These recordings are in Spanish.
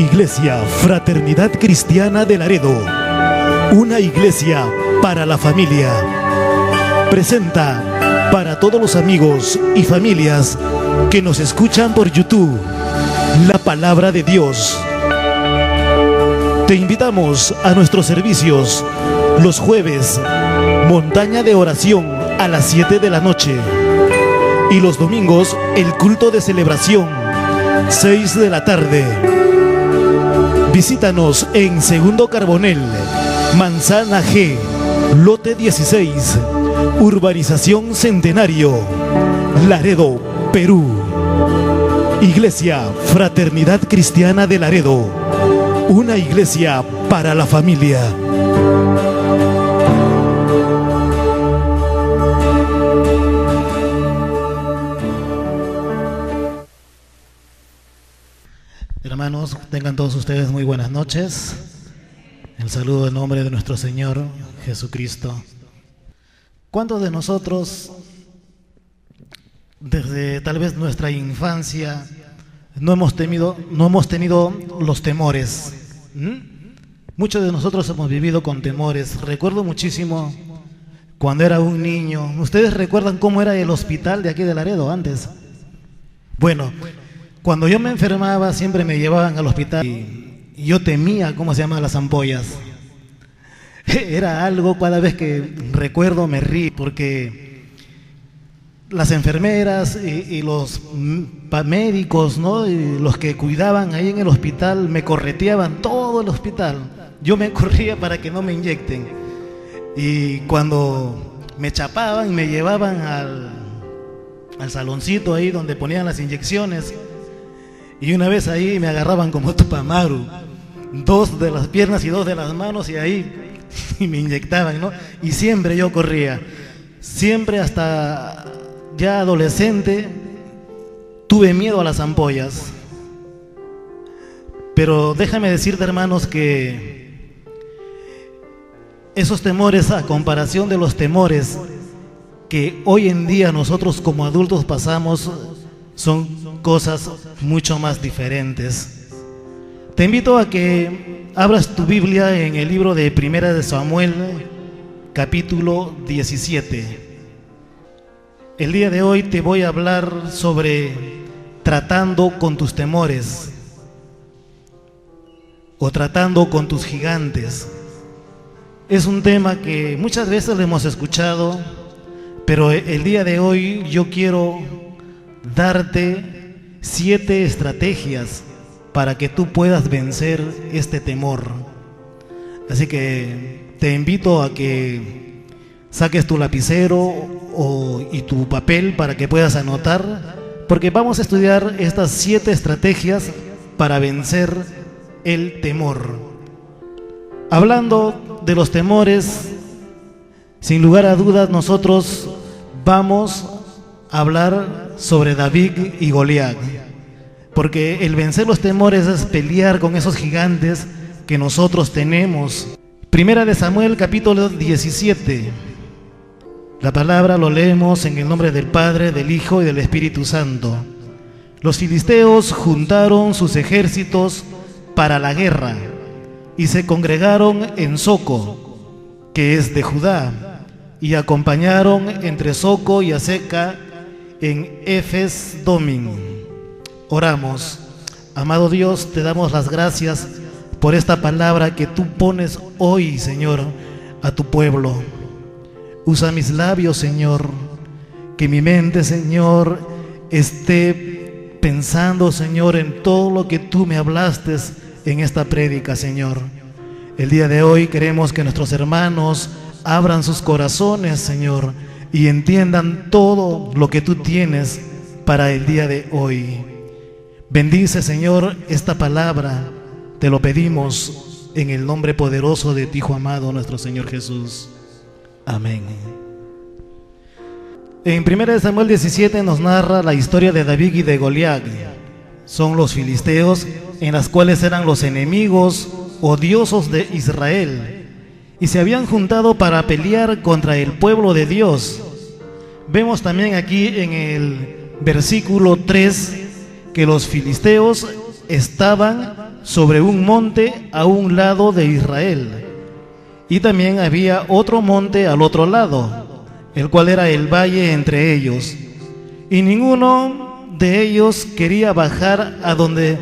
Iglesia Fraternidad Cristiana de Laredo, una iglesia para la familia, presenta para todos los amigos y familias que nos escuchan por YouTube, la palabra de Dios. Te invitamos a nuestros servicios los jueves, montaña de oración a las 7 de la noche, y los domingos el culto de celebración, 6 de la tarde. Visítanos en Segundo Carbonel, Manzana G, lote 16, Urbanización Centenario, Laredo, Perú. Iglesia Fraternidad Cristiana de Laredo, una iglesia para la familia. Hermanos, tengan todos ustedes muy buenas noches. El saludo en nombre de nuestro Señor Jesucristo. ¿Cuántos de nosotros, desde tal vez nuestra infancia, no hemos tenido los temores? Muchos de nosotros hemos vivido con temores. Recuerdo muchísimo cuando era un niño. ¿Ustedes recuerdan cómo era el hospital de aquí de Laredo antes? Bueno, cuando yo me enfermaba siempre me llevaban al hospital y yo temía cómo se llamaban las ampollas. Era algo, cada vez que recuerdo me río, porque las enfermeras y los médicos, ¿no?, y los que cuidaban ahí en el hospital me correteaban todo el hospital. Yo me corría para que no me inyecten. Y cuando me chapaban, me llevaban al saloncito ahí donde ponían las inyecciones. Y una vez ahí me agarraban como Tupamaru, 2 de las piernas y 2 de las manos, y ahí y me inyectaban, ¿no? Y siempre yo corría, siempre hasta ya adolescente tuve miedo a las ampollas. Pero déjame decirte, hermanos, que esos temores, a comparación de los temores que hoy en día nosotros como adultos pasamos, son cosas mucho más diferentes. Te invito a que abras tu Biblia en el libro de Primera de Samuel, capítulo 17. El día de hoy te voy a hablar sobre tratando con tus temores o tratando con tus gigantes. Es un tema que muchas veces lo hemos escuchado, pero el día de hoy yo quiero darte 7 estrategias para que tú puedas vencer este temor. Así que te invito a que saques tu lapicero y tu papel para que puedas anotar, porque vamos a estudiar estas 7 estrategias para vencer el temor. Hablando de los temores, sin lugar a dudas nosotros vamos a hablar sobre David y Goliat, porque el vencer los temores es pelear con esos gigantes que nosotros tenemos. Primera de Samuel, capítulo 17. La palabra lo leemos en el nombre del Padre, del Hijo y del Espíritu Santo. Los filisteos juntaron sus ejércitos para la guerra y se congregaron en Soco, que es de Judá, y acompañaron entre Soco y Azeca en Efes Domim. Oramos. Amado Dios, te damos las gracias por esta palabra que tú pones hoy, Señor, a tu pueblo. Usa mis labios, Señor, que mi mente, Señor, esté pensando, Señor, en todo lo que tú me hablaste en esta prédica, Señor. El día de hoy queremos que nuestros hermanos abran sus corazones, Señor, y entiendan todo lo que tú tienes para el día de hoy. Bendice, Señor, esta palabra. Te lo pedimos en el nombre poderoso de tu Hijo amado, nuestro Señor Jesús. Amén. En 1 Samuel 17 nos narra la historia de David y de Goliat. Son los filisteos, en las cuales eran los enemigos odiosos de Israel, y se habían juntado para pelear contra el pueblo de Dios. Vemos también aquí en el versículo 3 que los filisteos estaban sobre un monte a un lado de Israel, y también había otro monte al otro lado, el cual era el valle entre ellos, y ninguno de ellos quería bajar a donde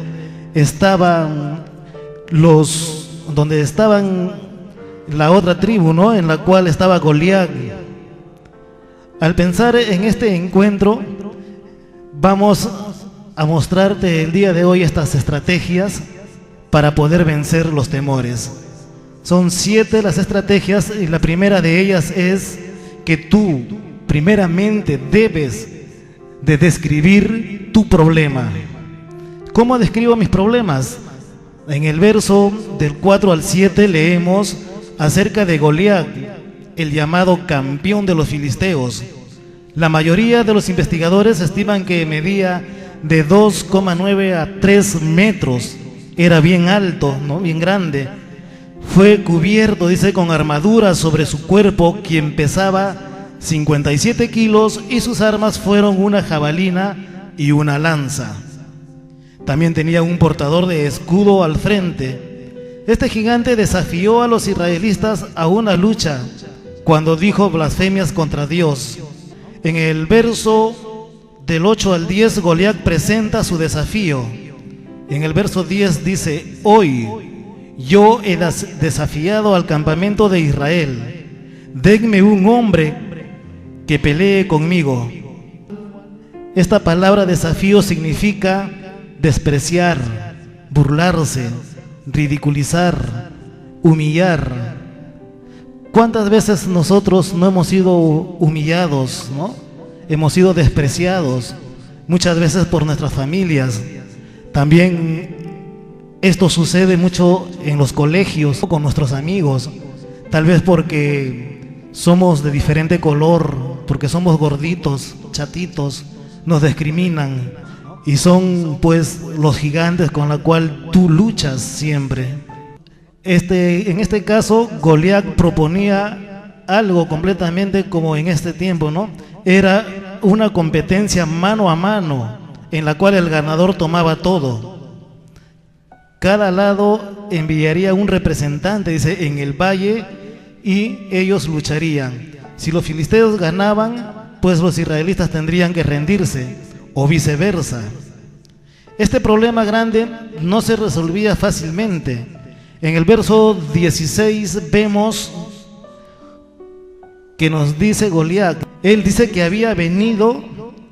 estaban la otra tribu, ¿no?, en la cual estaba Goliat. Al pensar en este encuentro, vamos a mostrarte el día de hoy estas estrategias para poder vencer los temores. Son 7 las estrategias, y la primera de ellas es que tú primeramente debes de describir tu problema. ¿Cómo describo mis problemas? En el verso del 4 al 7 leemos acerca de Goliat, el llamado campeón de los filisteos. La mayoría de los investigadores estiman que medía de 2,9 a 3 metros. Era bien alto, ¿no?, bien grande. Fue cubierto, dice, con armadura sobre su cuerpo, quien pesaba 57 kilos, y sus armas fueron una jabalina y una lanza. También tenía un portador de escudo al frente. Este gigante desafió a los israelitas a una lucha cuando dijo blasfemias contra Dios. En el verso del 8 al 10, Goliat presenta su desafío. En el verso 10 dice: hoy yo he desafiado al campamento de Israel. Denme un hombre que pelee conmigo. Esta palabra desafío significa despreciar, burlarse, ridiculizar, humillar. ¿Cuántas veces nosotros no hemos sido humillados, ¿no? Hemos sido despreciados, muchas veces por nuestras familias. También esto sucede mucho en los colegios, con nuestros amigos, tal vez porque somos de diferente color, porque somos gorditos, chatitos, nos discriminan, y son pues los gigantes con los cuales tú luchas siempre. En este caso, Goliat proponía algo completamente como en este tiempo, ¿no? Era una competencia mano a mano, en la cual el ganador tomaba todo. Cada lado enviaría un representante, dice, en el valle, y ellos lucharían. Si los filisteos ganaban, pues los israelitas tendrían que rendirse, o viceversa. Este problema grande no se resolvía fácilmente. En el verso 16 vemos que nos dice Goliat, él dice que había venido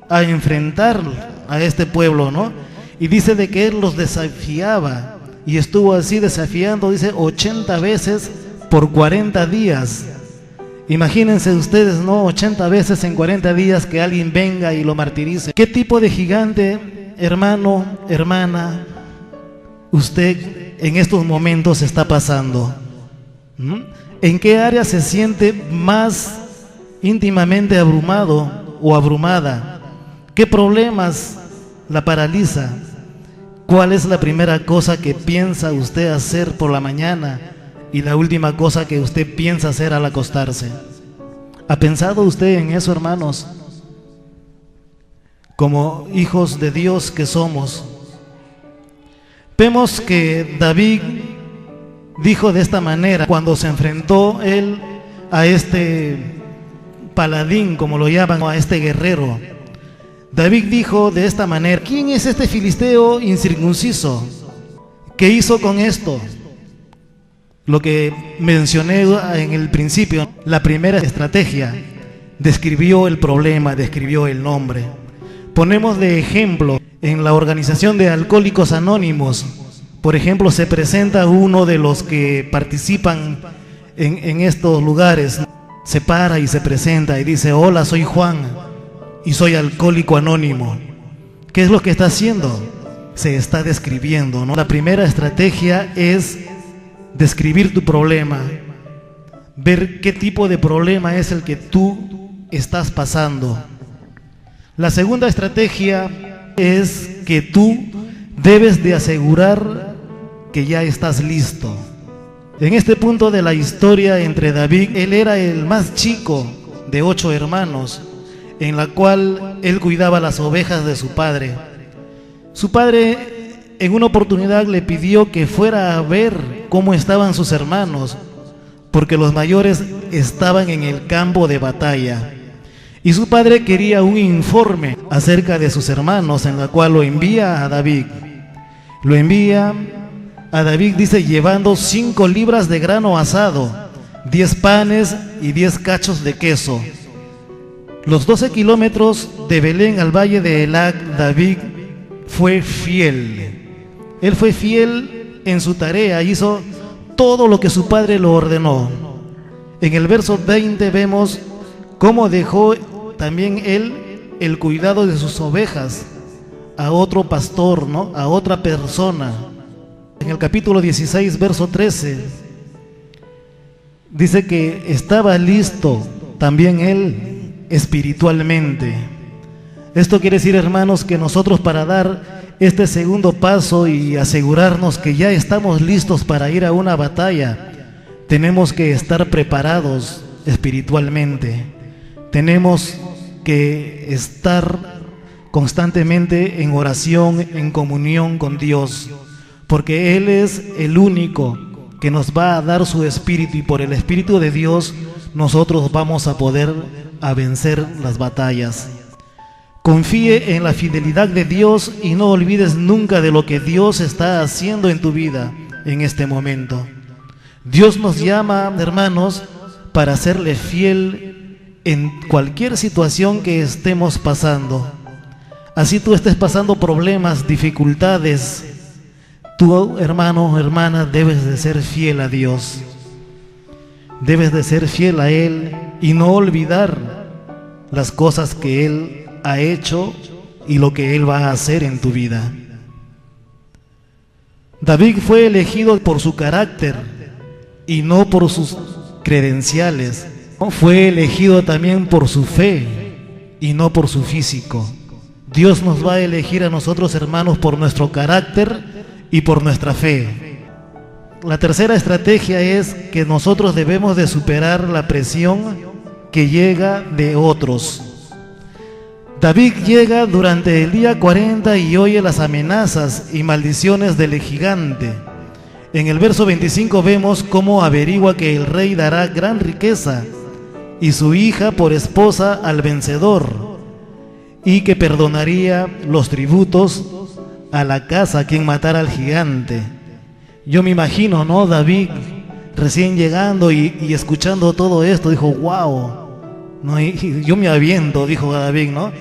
a enfrentar a este pueblo, ¿no? Y dice de que él los desafiaba, y estuvo así desafiando, dice, 80 veces por 40 días. Imagínense ustedes, ¿no? 80 veces en 40 días que alguien venga y lo martirice. ¿Qué tipo de gigante, hermano, hermana, usted en estos momentos está pasando? ¿En qué área se siente más íntimamente abrumado o abrumada? ¿Qué problemas la paraliza? ¿Cuál es la primera cosa que piensa usted hacer por la mañana y la última cosa que usted piensa hacer al acostarse? ¿Ha pensado usted en eso, hermanos? Como hijos de Dios que somos, vemos que David dijo de esta manera cuando se enfrentó él a este paladín, como lo llaman, a este guerrero. David dijo de esta manera: ¿quién es este filisteo incircunciso? ¿Qué hizo con esto? Lo que mencioné en el principio, la primera estrategia, describió el problema, describió el nombre. Ponemos de ejemplo en la organización de Alcohólicos Anónimos. Por ejemplo, se presenta uno de los que participan en estos lugares, se para y se presenta y dice: hola, soy Juan y soy alcohólico anónimo. ¿Qué es lo que está haciendo? Se está describiendo, ¿no? La primera estrategia es describir tu problema, ver qué tipo de problema es el que tú estás pasando. La segunda estrategia es que tú debes de asegurar que ya estás listo. En este punto de la historia entre David, él era el más chico de 8 hermanos, en la cual él cuidaba las ovejas de su padre. Su padre en una oportunidad le pidió que fuera a ver cómo estaban sus hermanos, porque los mayores estaban en el campo de batalla. Y su padre quería un informe acerca de sus hermanos, en la cual lo envía a David. Lo envía a David, dice, llevando 5 libras de grano asado, 10 panes y 10 cachos de queso. Los 12 kilómetros de Belén al valle de Elac, David fue fiel. Él fue fiel en su tarea, hizo todo lo que su padre lo ordenó. En el verso 20 vemos cómo dejó también él el cuidado de sus ovejas a otro pastor, ¿no? A otra persona. En el capítulo 16, verso 13, dice que estaba listo también él espiritualmente. Esto quiere decir, hermanos, que nosotros, para dar este segundo paso y asegurarnos que ya estamos listos para ir a una batalla, tenemos que estar preparados espiritualmente. Tenemos que estar constantemente en oración, en comunión con Dios, porque Él es el único que nos va a dar su espíritu, y por el espíritu de Dios nosotros vamos a poder vencer las batallas. Confíe en la fidelidad de Dios y no olvides nunca de lo que Dios está haciendo en tu vida en este momento. Dios nos llama, hermanos, para serle fiel en cualquier situación que estemos pasando. Así tú estés pasando problemas, dificultades, tú, hermano o hermana, debes de ser fiel a Dios. Debes de ser fiel a Él y no olvidar las cosas que Él ha hecho y lo que Él va a hacer en tu vida. David fue elegido por su carácter y no por sus credenciales. Fue elegido también por su fe y no por su físico. Dios nos va a elegir a nosotros, hermanos, por nuestro carácter y por nuestra fe. La tercera estrategia es que nosotros debemos de superar la presión que llega de otros. David llega durante el día 40 y oye las amenazas y maldiciones del gigante. En el verso 25 vemos cómo averigua que el rey dará gran riqueza y su hija por esposa al vencedor, y que perdonaría los tributos a la casa a quien matara al gigante. Yo me imagino, ¿no? David recién llegando y escuchando todo esto, dijo, wow, ¿no? Y yo me aviento, dijo David, ¿no?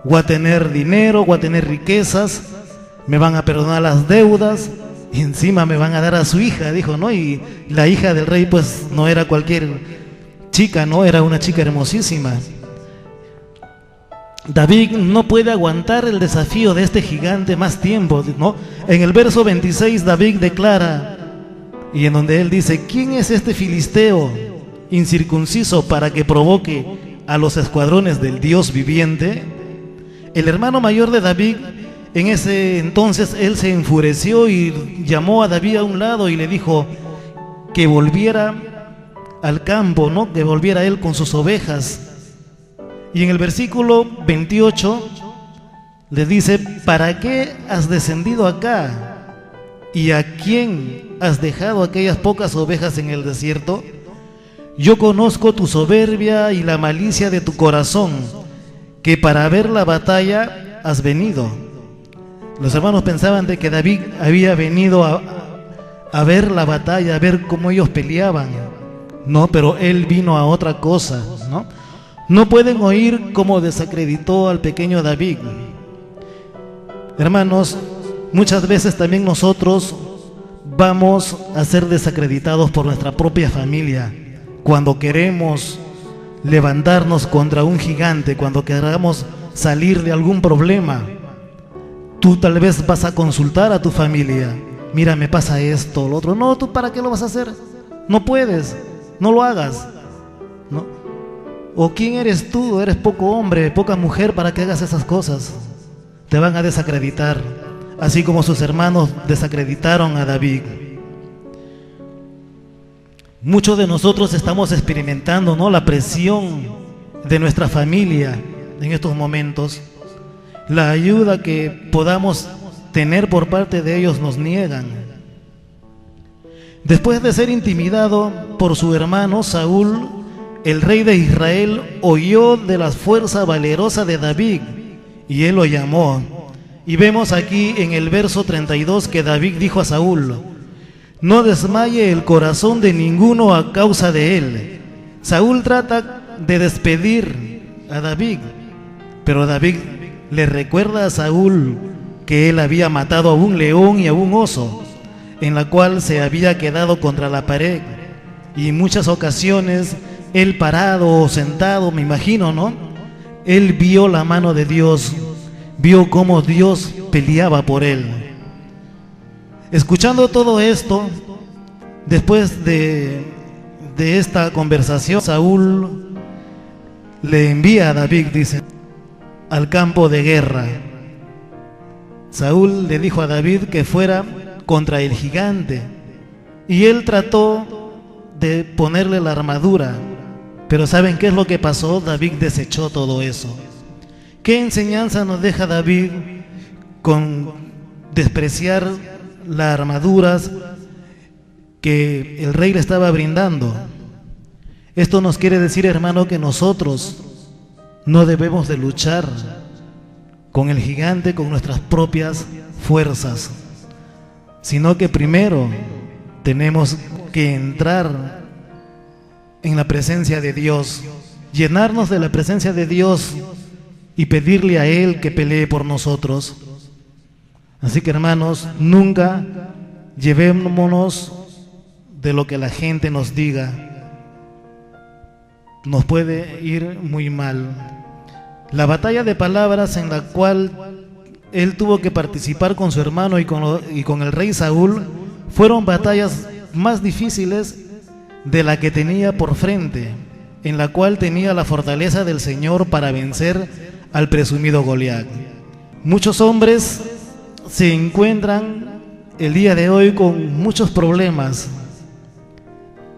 Voy a tener dinero, voy a tener riquezas, me van a perdonar las deudas y encima me van a dar a su hija, dijo, ¿no? Y la hija del rey pues no era cualquier chica, ¿no? Era una chica hermosísima. David no puede aguantar el desafío de este gigante más tiempo, ¿no? En el verso 26 David declara, y en donde él dice, ¿quién es este filisteo incircunciso para que provoque a los escuadrones del Dios viviente? El hermano mayor de David, en ese entonces, él se enfureció y llamó a David a un lado y le dijo que volviera al campo, ¿no? Que volviera él con sus ovejas. Y en el versículo 28 le dice, ¿para qué has descendido acá? ¿Y a quién has dejado aquellas pocas ovejas en el desierto? Yo conozco tu soberbia y la malicia de tu corazón, que para ver la batalla has venido. Los hermanos pensaban de que David había venido a ver la batalla, a ver cómo ellos peleaban. No, pero él vino a otra cosa, ¿no? No pueden oír cómo desacreditó al pequeño David. Hermanos, muchas veces también nosotros vamos a ser desacreditados por nuestra propia familia cuando queremos levantarnos contra un gigante, cuando queramos salir de algún problema. Tú tal vez vas a consultar a tu familia, mira, me pasa esto, lo otro. No, ¿tú para qué lo vas a hacer? No puedes, no lo hagas, ¿no? ¿O quién eres tú? Eres poco hombre, poca mujer para que hagas esas cosas. Te van a desacreditar, así como sus hermanos desacreditaron a David. Muchos de nosotros estamos experimentando, ¿no?, la presión de nuestra familia en estos momentos. La ayuda que podamos tener por parte de ellos nos niegan. Después de ser intimidado por su hermano Saúl, el rey de Israel oyó de la fuerza valerosa de David y él lo llamó. Y vemos aquí en el verso 32 que David dijo a Saúl: no desmaye el corazón de ninguno a causa de él. Saúl trata de despedir a David, pero David le recuerda a Saúl que él había matado a un león y a un oso, en la cual se había quedado contra la pared. Y en muchas ocasiones él parado o sentado, me imagino, ¿no? Él vio la mano de Dios, vio cómo Dios peleaba por él. Escuchando todo esto, después de esta conversación, Saúl le envía a David, dice, al campo de guerra. Saúl le dijo a David que fuera contra el gigante y él trató de ponerle la armadura, pero ¿saben qué es lo que pasó? David desechó todo eso. ¿Qué enseñanza nos deja David con despreciar las armaduras que el rey le estaba brindando? Esto nos quiere decir, hermano, que nosotros no debemos de luchar con el gigante con nuestras propias fuerzas, sino que primero tenemos que entrar en la presencia de Dios, llenarnos de la presencia de Dios y pedirle a Él que pelee por nosotros. Así que, hermanos, nunca llevémonos de lo que la gente nos diga. Nos puede ir muy mal. La batalla de palabras en la cual él tuvo que participar con su hermano y con el rey Saúl fueron batallas más difíciles de la que tenía por frente, en la cual tenía la fortaleza del Señor para vencer al presumido Goliat. Muchos hombres se encuentran el día de hoy con muchos problemas,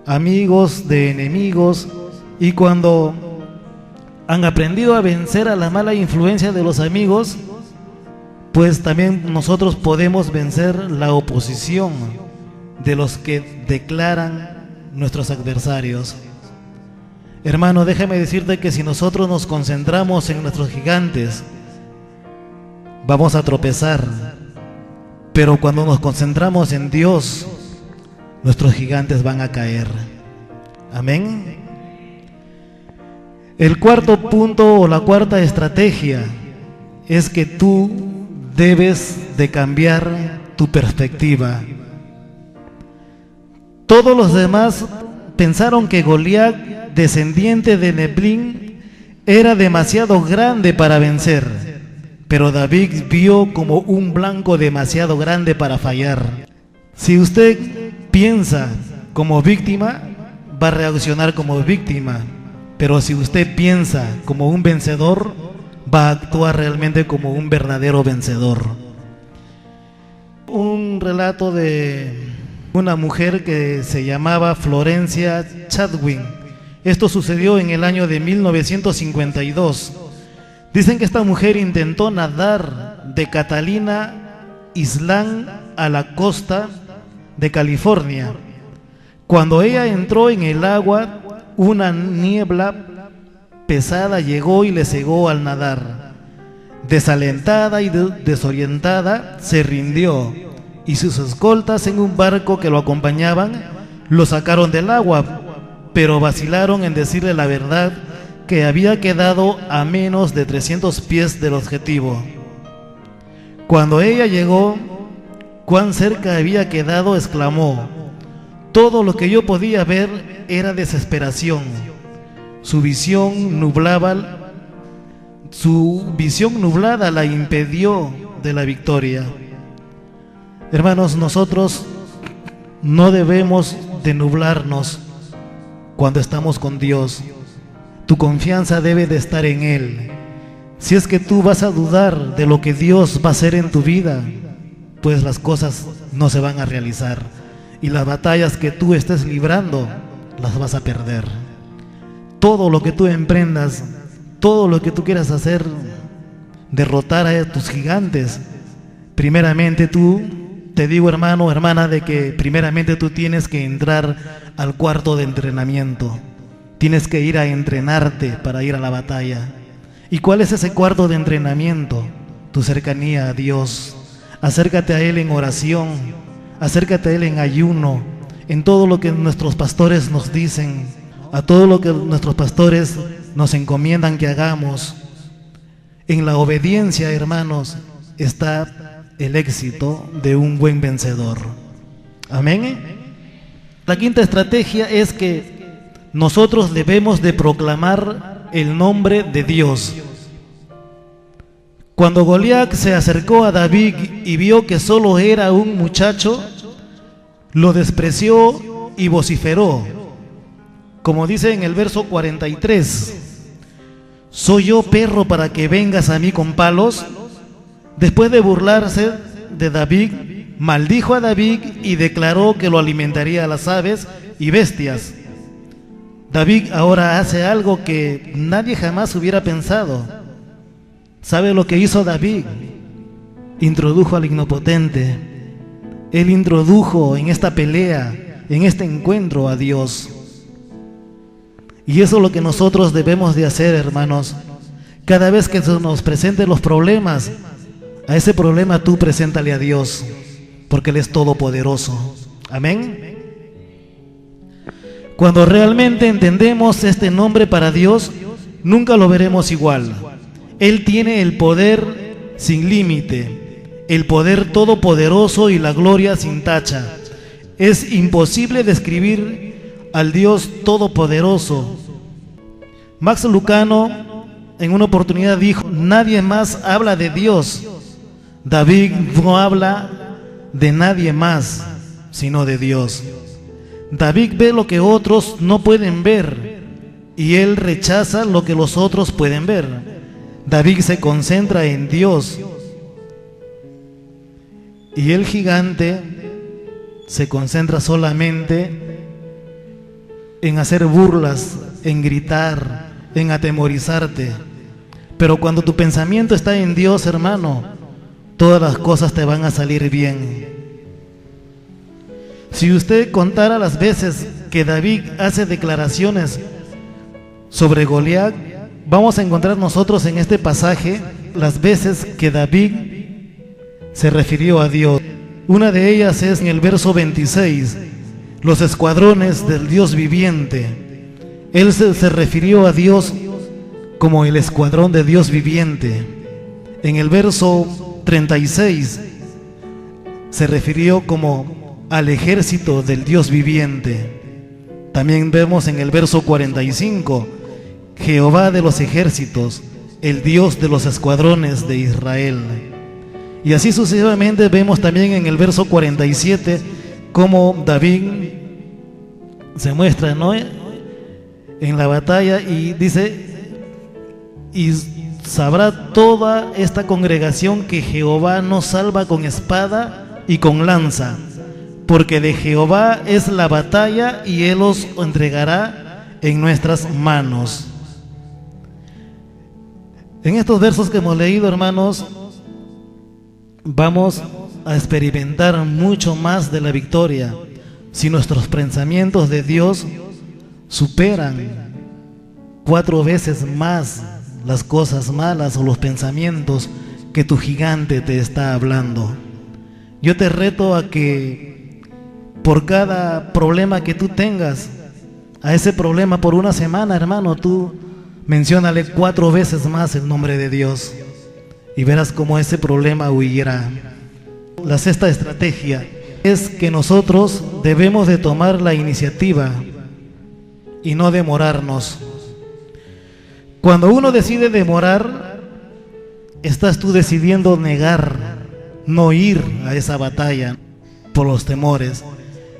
amigos de enemigos, y cuando han aprendido a vencer a la mala influencia de los amigos, pues también nosotros podemos vencer la oposición de los que declaran nuestros adversarios. Hermano, déjame decirte que si nosotros nos concentramos en nuestros gigantes, vamos a tropezar, pero cuando nos concentramos en Dios, nuestros gigantes van a caer. Amén. El cuarto punto o la cuarta estrategia es que tú debes de cambiar tu perspectiva. Todos los demás pensaron que Goliat, descendiente de Neblín, era demasiado grande para vencer, pero David vio como un blanco demasiado grande para fallar. Si usted piensa como víctima, va a reaccionar como víctima. Pero si usted piensa como un vencedor, va a actuar realmente como un verdadero vencedor. Un relato de una mujer que se llamaba Florencia Chadwin. Esto sucedió en el año de 1952. Dicen que esta mujer intentó nadar de Catalina Island a la costa de California. Cuando ella entró en el agua, una niebla pesada llegó y le cegó al nadar. Desalentada y desorientada, se rindió, y sus escoltas en un barco que lo acompañaban lo sacaron del agua, pero vacilaron en decirle la verdad, que había quedado a menos de 300 pies del objetivo. Cuando ella llegó, cuán cerca había quedado, exclamó: todo lo que yo podía ver era desesperación. Su visión nublada la impidió de la victoria. Hermanos, nosotros no debemos de nublarnos cuando estamos con Dios. Tu confianza debe de estar en Él. Si es que tú vas a dudar de lo que Dios va a hacer en tu vida, pues las cosas no se van a realizar, y las batallas que tú estés librando las vas a perder. Todo lo que tú emprendas, todo lo que tú quieras hacer, derrotar a tus gigantes, primeramente te digo, hermano, hermana, de que primeramente tú tienes que entrar al cuarto de entrenamiento. Tienes que ir a entrenarte para ir a la batalla. ¿Y cuál es ese cuarto de entrenamiento? Tu cercanía a Dios. Acércate a Él en oración, acércate a Él en ayuno, en todo lo que nuestros pastores nos dicen, a todo lo que nuestros pastores nos encomiendan que hagamos. En la obediencia, hermanos, está el éxito de un buen vencedor. Amén. La quinta estrategia es que nosotros debemos de proclamar el nombre de Dios. Cuando Goliat se acercó a David y vio que solo era un muchacho, lo despreció y vociferó, como dice en el verso 43, ¿soy yo perro para que vengas a mí con palos? Después de burlarse de David, maldijo a David y declaró que lo alimentaría a las aves y bestias. David ahora hace algo que nadie jamás hubiera pensado. ¿Sabe lo que hizo David? Introdujo al Omnipotente. Él introdujo en esta pelea, en este encuentro a Dios. Y eso es lo que nosotros debemos de hacer, hermanos. Cada vez que se nos presenten los problemas, a ese problema tú preséntale a Dios, porque Él es todopoderoso. Amén. Cuando realmente entendemos este nombre para Dios, nunca lo veremos igual. Él tiene el poder sin límite, el poder todopoderoso y la gloria sin tacha. Es imposible describir al Dios todopoderoso. Max Lucado en una oportunidad dijo: nadie más habla de Dios. David no habla de nadie más, sino de Dios. David ve lo que otros no pueden ver y él rechaza lo que los otros pueden ver. David se concentra en Dios y el gigante se concentra solamente en hacer burlas, en gritar, en atemorizarte. Pero cuando tu pensamiento está en Dios, hermano, todas las cosas te van a salir bien. Si usted contara las veces que David hace declaraciones sobre Goliat, vamos a encontrar nosotros en este pasaje las veces que David se refirió a Dios. Una de ellas es en el verso 26, los escuadrones del Dios viviente. Él se refirió a Dios como el escuadrón de Dios viviente. En el verso 36 se refirió como al ejército del Dios viviente. También vemos en el verso 45, Jehová de los ejércitos, el Dios de los escuadrones de Israel. Y así sucesivamente vemos también en el verso 47 cómo David se muestra, ¿no?, en la batalla y dice: y sabrá toda esta congregación que Jehová nos salva con espada y con lanza, porque de Jehová es la batalla y Él os entregará en nuestras manos. En estos versos que hemos leído, hermanos, vamos a experimentar mucho más de la victoria si nuestros pensamientos de Dios superan 4 veces más las cosas malas o los pensamientos que tu gigante te está hablando. Yo te reto a que por cada problema que tú tengas, a ese problema por una semana, hermano, tú menciónale 4 veces más el nombre de Dios y verás cómo ese problema huirá. La sexta estrategia es que nosotros debemos de tomar la iniciativa y no demorarnos. Cuando uno decide demorar, estás tú decidiendo negar, no ir a esa batalla por los temores.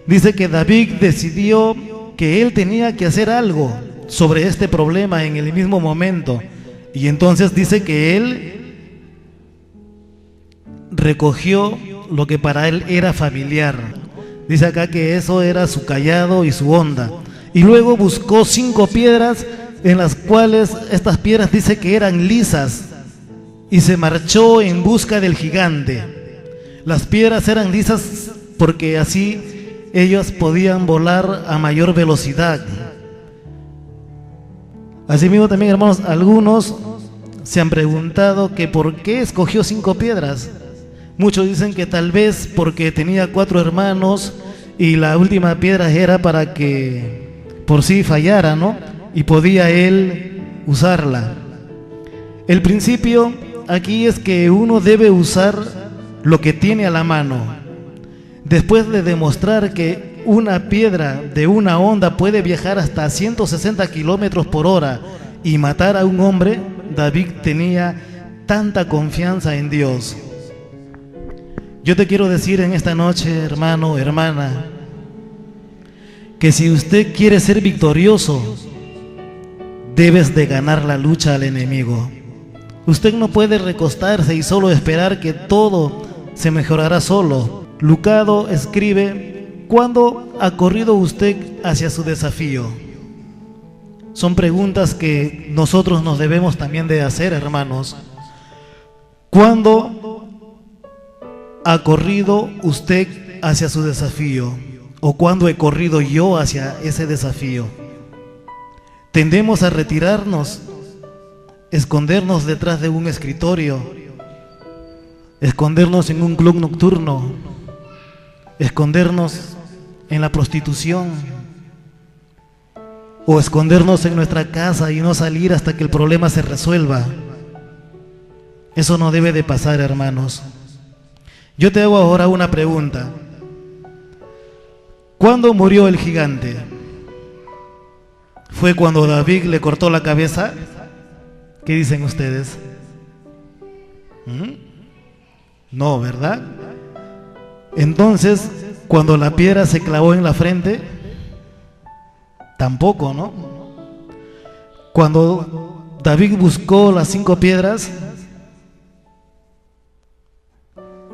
Dice que David decidió que él tenía que hacer algo sobre este problema en el mismo momento, y entonces dice que él recogió lo que para él era familiar. Dice acá que eso era su cayado y su honda, y luego buscó 5 piedras en las cuales estas piedras dice que eran lisas, y se marchó en busca del gigante. Las piedras eran lisas porque así ellos podían volar a mayor velocidad. Asimismo también, hermanos, algunos se han preguntado que por qué escogió 5 piedras. Muchos dicen que tal vez porque tenía 4 hermanos y la última piedra era para que por sí fallara, ¿no? Y podía él usarla. El principio aquí es que uno debe usar lo que tiene a la mano. Después de demostrar que una piedra de una onda puede viajar hasta 160 kilómetros por hora y matar a un hombre, David tenía tanta confianza en Dios. Yo te quiero decir en esta noche, hermano, hermana, que si usted quiere ser victorioso, debes de ganar la lucha al enemigo. Usted no puede recostarse y solo esperar que todo se mejorará solo. Lucado escribe: ¿cuándo ha corrido usted hacia su desafío? Son preguntas que nosotros nos debemos también de hacer, hermanos. ¿Cuándo ha corrido usted hacia su desafío? ¿O cuándo he corrido yo hacia ese desafío? Tendemos a retirarnos, escondernos detrás de un escritorio, escondernos en un club nocturno, escondernos en la prostitución, o escondernos en nuestra casa y no salir hasta que el problema se resuelva. Eso no debe de pasar, hermanos. Yo te hago ahora una pregunta. ¿Cuándo murió el gigante? ¿Fue cuando David le cortó la cabeza? ¿Qué dicen ustedes? No, ¿verdad? Entonces, cuando la piedra se clavó en la frente, tampoco, ¿no? Cuando David buscó las 5 piedras,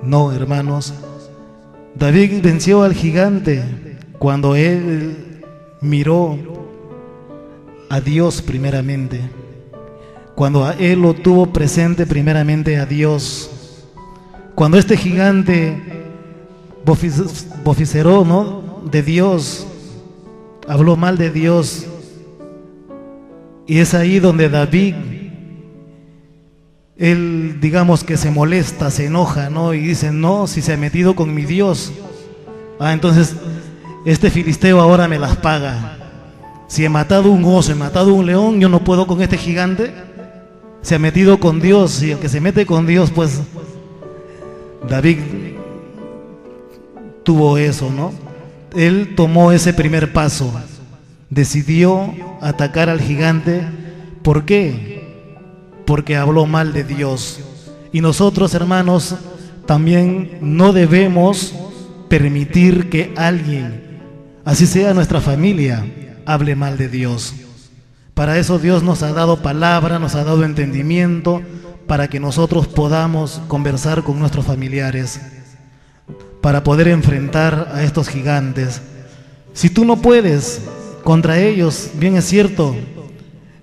no, hermanos. David venció al gigante cuando él miró a Dios primeramente, cuando él lo tuvo presente primeramente a Dios. Cuando este gigante vociferó, ¿no?, de Dios, habló mal de Dios, y es ahí donde David, él, digamos que se molesta, se enoja, ¿no? Y dice: no, si se ha metido con mi Dios, entonces este filisteo ahora me las paga. Si he matado un oso, he matado un león, yo no puedo con este gigante. Se ha metido con Dios, y el que se mete con Dios, pues David tuvo eso, ¿no? Él tomó ese primer paso, decidió atacar al gigante. ¿Por qué? Porque habló mal de Dios. Y nosotros, hermanos, también no debemos permitir que alguien, así sea nuestra familia, hable mal de Dios. Para eso Dios nos ha dado palabra, nos ha dado entendimiento, para que nosotros podamos conversar con nuestros familiares, para poder enfrentar a estos gigantes. Si tú no puedes contra ellos, bien es cierto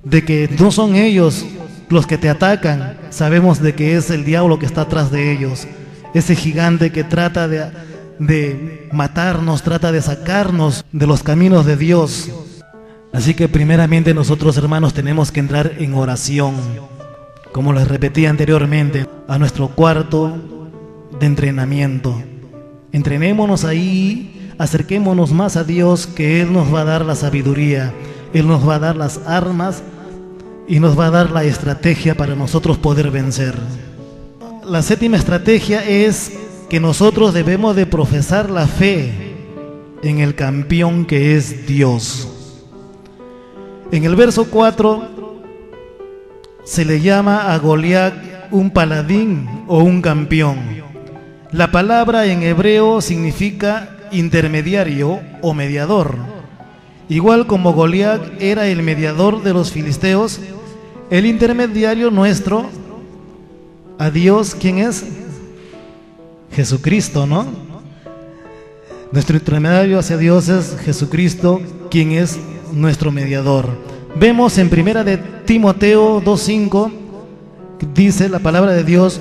de que no son ellos los que te atacan, sabemos de que es el diablo que está atrás de ellos, ese gigante que trata de matarnos, trata de sacarnos de los caminos de Dios. Así que primeramente nosotros, hermanos, tenemos que entrar en oración, como les repetí anteriormente, a nuestro cuarto de entrenamiento. Entrenémonos ahí, acerquémonos más a Dios, que Él nos va a dar la sabiduría, Él nos va a dar las armas y nos va a dar la estrategia para nosotros poder vencer. La 7ª estrategia es que nosotros debemos de profesar la fe en el campeón que es Dios. En el verso 4 se le llama a Goliat un paladín o un campeón. La palabra en hebreo significa intermediario o mediador. Igual como Goliat era el mediador de los filisteos, el intermediario nuestro a Dios, ¿quién es? Jesucristo, ¿no? Nuestro intermediario hacia Dios es Jesucristo, quien es nuestro mediador. Vemos en 1 de Timoteo 2:5, dice la palabra de Dios: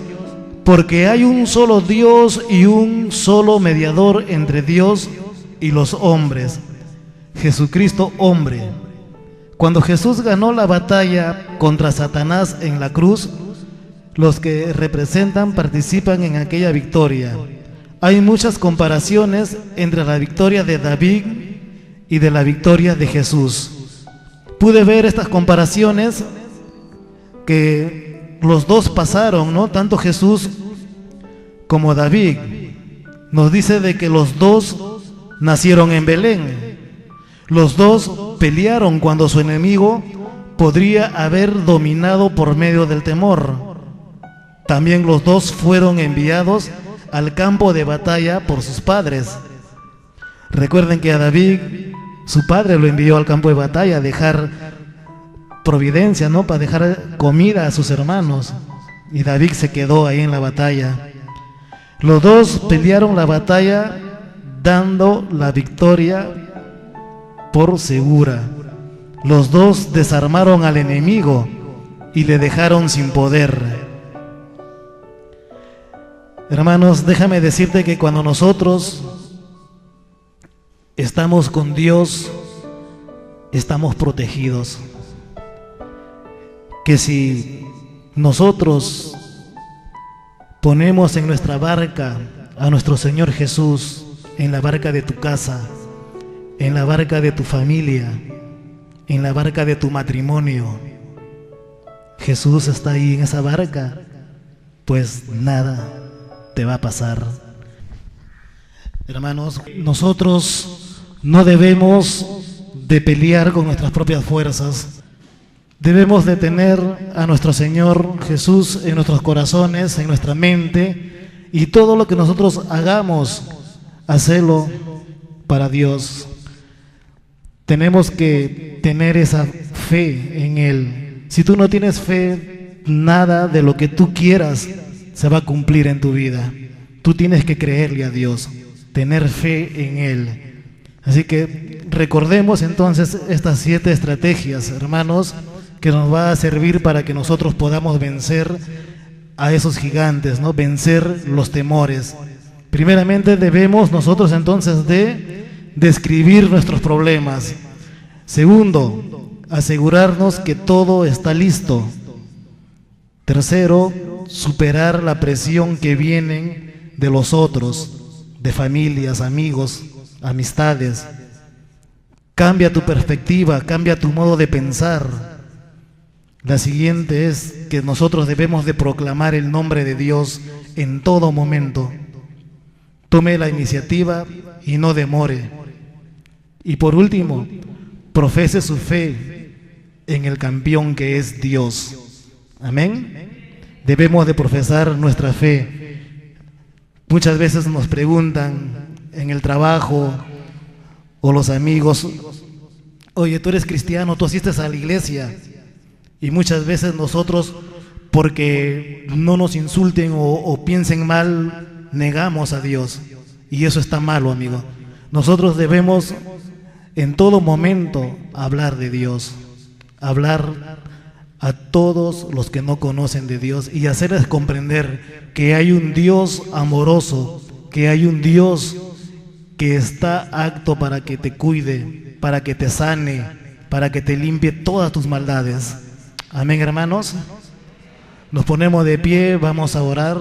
porque hay un solo Dios y un solo mediador entre Dios y los hombres, Jesucristo hombre. Cuando Jesús ganó la batalla contra Satanás en la cruz, los que representan participan en aquella victoria. Hay muchas comparaciones entre la victoria de David y de la victoria de Jesús. Pude ver estas comparaciones que los dos pasaron, ¿no? Tanto Jesús como David. Nos dice de que los dos nacieron en Belén. Los dos pelearon cuando su enemigo podría haber dominado por medio del temor. También los dos fueron enviados al campo de batalla por sus padres. Recuerden que a David, su padre lo envió al campo de batalla a dejar providencia, ¿no? Para dejar comida a sus hermanos. Y David se quedó ahí en la batalla. Los dos pelearon la batalla dando la victoria por segura. Los dos desarmaron al enemigo y le dejaron sin poder. Hermanos, déjame decirte que cuando nosotros estamos con Dios, estamos protegidos. Que si nosotros ponemos en nuestra barca a nuestro Señor Jesús, en la barca de tu casa, en la barca de tu familia, en la barca de tu matrimonio, Jesús está ahí en esa barca, pues nada te va a pasar. Hermanos, nosotros no debemos de pelear con nuestras propias fuerzas. Debemos de tener a nuestro Señor Jesús en nuestros corazones, en nuestra mente, y todo lo que nosotros hagamos, hacerlo para Dios. Tenemos que tener esa fe en Él. Si tú no tienes fe, nada de lo que tú quieras se va a cumplir en tu vida. Tú tienes que creerle a Dios, tener fe en Él. Así que recordemos entonces estas 7 estrategias, hermanos, que nos va a servir para que nosotros podamos vencer a esos gigantes, ¿no? Vencer los temores. Primeramente debemos nosotros entonces de describir nuestros problemas. Segundo, asegurarnos que todo está listo. Tercero, superar la presión que vienen de los otros, de familias, amigos, amistades. Cambia tu perspectiva, cambia tu modo de pensar. La siguiente es que nosotros debemos de proclamar el nombre de Dios en todo momento. Tome la iniciativa y no demore. Y por último, profese su fe en el campeón que es Dios. Amén. Debemos de profesar nuestra fe. Muchas veces nos preguntan en el trabajo o los amigos: oye, tú eres cristiano, tú asistes a la iglesia. Y muchas veces nosotros, porque no nos insulten o piensen mal, negamos a Dios. Y eso está malo, amigo. Nosotros debemos en todo momento hablar de Dios, hablar a todos los que no conocen de Dios y hacerles comprender que hay un Dios amoroso, que hay un Dios que está apto para que te cuide, para que te sane, para que te limpie todas tus maldades. Amén, hermanos. Nos ponemos de pie, vamos a orar.